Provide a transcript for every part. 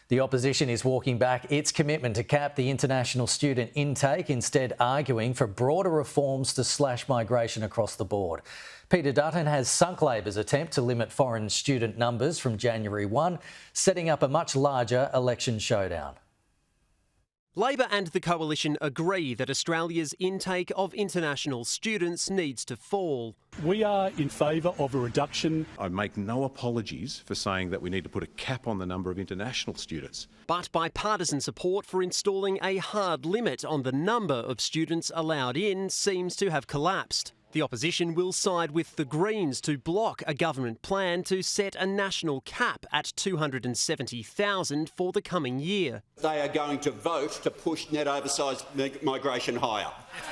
The opposition is walking back its commitment to cap the international student intake, instead arguing for broader reforms to slash migration across the board. Peter Dutton has sunk Labor's attempt to limit foreign student numbers from January 1, setting up a much larger election showdown. Labor and the Coalition agree that Australia's intake of international students needs to fall. We are in favour of a reduction. I make no apologies for saying that we need to put a cap on the number of international students. But bipartisan support for installing a hard limit on the number of students allowed in seems to have collapsed. The opposition will side with the Greens to block a government plan to set a national cap at 270,000 for the coming year. They are going to vote to push net oversized migration higher.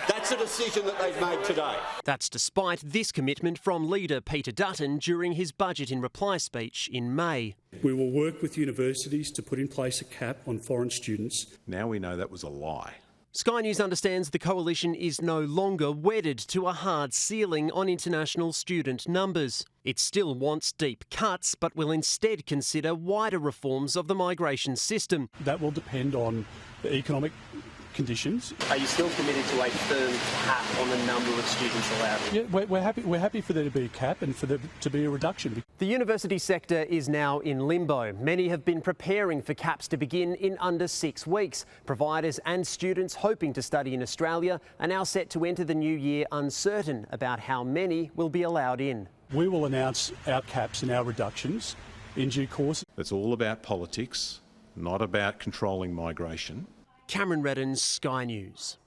That's a decision that they've made today. That's despite this commitment from Leader Peter Dutton during his budget in reply speech in May. We will work with universities to put in place a cap on foreign students. Now we know that was a lie. Sky News understands the Coalition is no longer wedded to a hard ceiling on international student numbers. It still wants deep cuts, but will instead consider wider reforms of the migration system. That will depend on the economic conditions. Are you still committed to a firm cap on the number of students allowed? Yeah, we're happy for there to be a cap and for there to be a reduction. The university sector is now in limbo. Many have been preparing for caps to begin in under 6 weeks. Providers and students hoping to study in Australia are now set to enter the new year uncertain about how many will be allowed in. We will announce our caps and our reductions in due course. It's all about politics, not about controlling migration. Cameron Redden, Sky News.